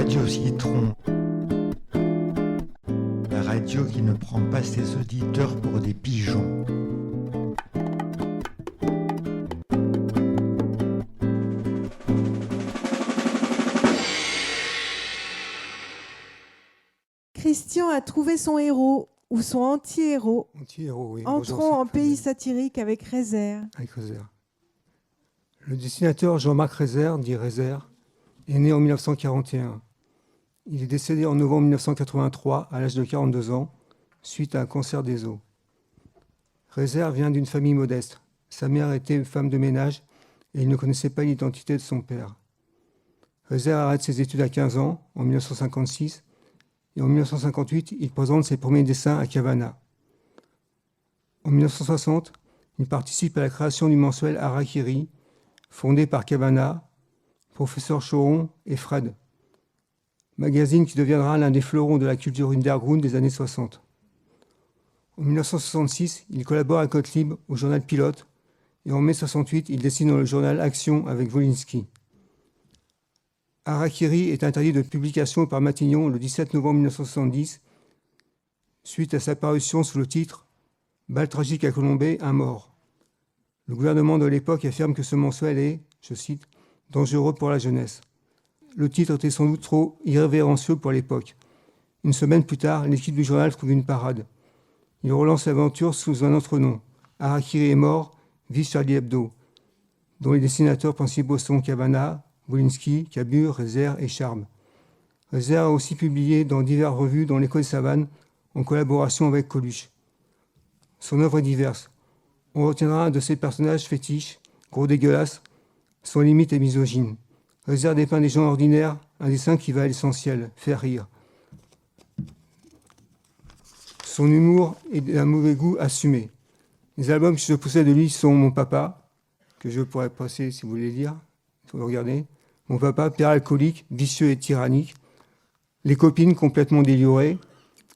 Radio Citron, la radio qui ne prend pas ses auditeurs pour des pigeons. Christian a trouvé son héros, ou son anti-héros. Anti-héros, oui. Entrons en pays satirique avec Rézère. Avec Rézère. Le dessinateur Jean-Marc Rézère, dit Rézère, est né en 1941. Il est décédé en novembre 1983 à l'âge de 42 ans, suite à un cancer des os. Rézère vient d'une famille modeste. Sa mère était femme de ménage et il ne connaissait pas l'identité de son père. Rézère arrête ses études à 15 ans, en 1956, et en 1958, il présente ses premiers dessins à Cavana. En 1960, il participe à la création du mensuel Harakiri, fondé par Cavana, professeur Choron et Fred, magazine qui deviendra l'un des fleurons de la culture underground des années 60. En 1966, il collabore à Gottlieb au journal Pilote, et en mai 68, il dessine dans le journal Action avec Wolinski. Harakiri est interdit de publication par Matignon le 17 novembre 1970, suite à sa parution sous le titre « Balle tragique à Colombey, un mort ». Le gouvernement de l'époque affirme que ce mensuel est, je cite, « dangereux pour la jeunesse ». Le titre était sans doute trop irrévérencieux pour l'époque. Une semaine plus tard, l'équipe du journal trouve une parade. Il relance l'aventure sous un autre nom. Harakiri est mort, vive Charlie Hebdo, dont les dessinateurs principaux sont Cavana, Wolinski, Cabur, Rézère et Charme. Rézère a aussi publié dans diverses revues dans l'École Savane en collaboration avec Coluche. Son œuvre est diverse. On retiendra un de ses personnages fétiches, gros dégueulasse, sans limite et misogyne. Rézère dépeint des gens ordinaires, un dessin qui va à l'essentiel, faire rire. Son humour est d'un mauvais goût assumé. Les albums que je possède de lui sont Mon Papa, que je pourrais passer si vous voulez lire, il faut le regarder. Mon Papa, père alcoolique, vicieux et tyrannique. Les copines complètement délurées.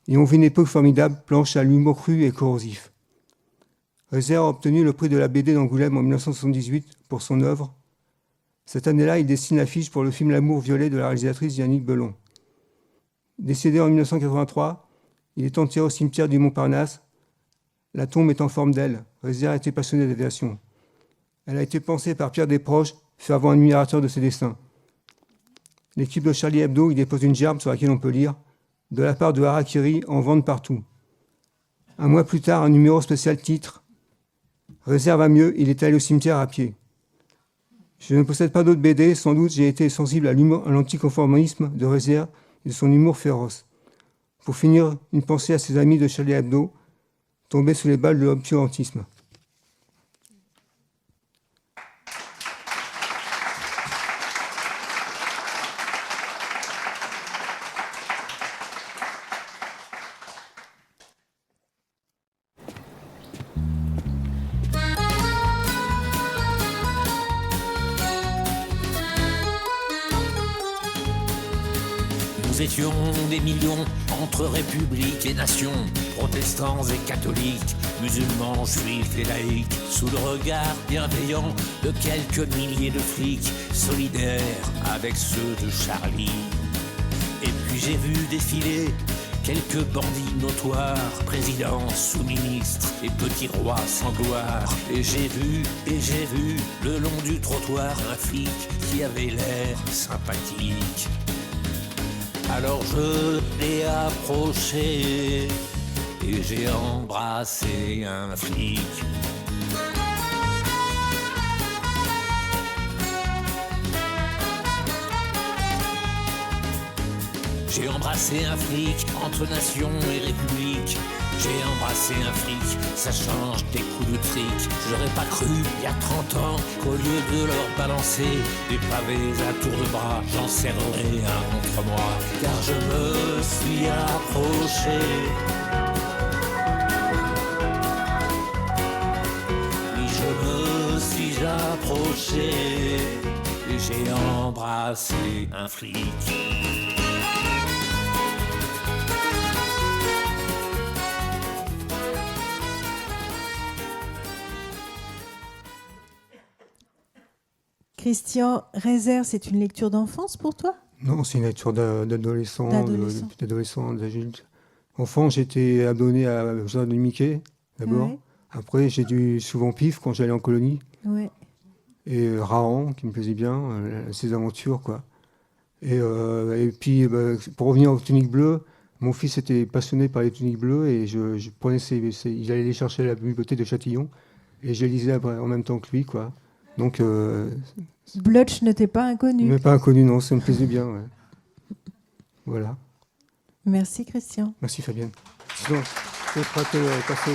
Et on vit une époque formidable, planche à l'humour cru et corrosif. Rézère a obtenu le prix de la BD d'Angoulême en 1978 pour son œuvre. Cette année-là, il dessine l'affiche pour le film L'amour violet de la réalisatrice Yannick Belon. Décédé en 1983, il est enterré au cimetière du Montparnasse. La tombe est en forme d'aile. Rézère était passionné d'aviation. Elle a été pensée par Pierre Desproges, fervent admirateur de ses dessins. L'équipe de Charlie Hebdo y dépose une gerbe sur laquelle on peut lire « De la part de Harakiri, en vente partout ». Un mois plus tard, un numéro spécial titre « Rézère va mieux, il est allé au cimetière à pied ». Je ne possède pas d'autres BD, sans doute j'ai été sensible à l'anticonformisme de Rézère et de son humour féroce. Pour finir, une pensée à ses amis de Charlie Hebdo, tombés sous les balles de l'obscurantisme. Nous étions des millions entre républiques et nations, protestants et catholiques, musulmans, juifs et laïcs, sous le regard bienveillant de quelques milliers de flics, solidaires avec ceux de Charlie. Et puis j'ai vu défiler quelques bandits notoires, présidents, sous-ministres et petits rois sans gloire. Et j'ai vu, le long du trottoir, un flic qui avait l'air sympathique. Alors je l'ai approché et j'ai embrassé un flic. J'ai embrassé un flic entre nation et république. J'ai embrassé un flic, ça change des coups de trick. J'aurais pas cru, il y a 30 ans, qu'au lieu de leur balancer des pavés à tour de bras, j'en serrerais un contre moi. Car je me suis approché. Oui, je me suis approché et j'ai embrassé un flic. Christian, Rézère, c'est une lecture d'enfance pour toi ? Non, c'est une lecture d'adolescent, D'adolescent. d'adulte. Enfant, j'étais abonné à le journal de Mickey, d'abord. Ouais. Après, j'ai dû souvent Pif quand j'allais en colonie. Ouais. Et Rahan, qui me plaisait bien, ses aventures, quoi. Et puis, pour revenir aux tuniques bleues, mon fils était passionné par les tuniques bleues et je prenais il allait les chercher à la bibliothèque de Châtillon et je les lisais en même temps que lui, quoi. Donc, Blutch ne t'est pas inconnu. mais pas inconnu, non, ça me plaisait bien, ouais. Voilà. Merci Christian. Merci Fabienne. Sinon, je peux passer...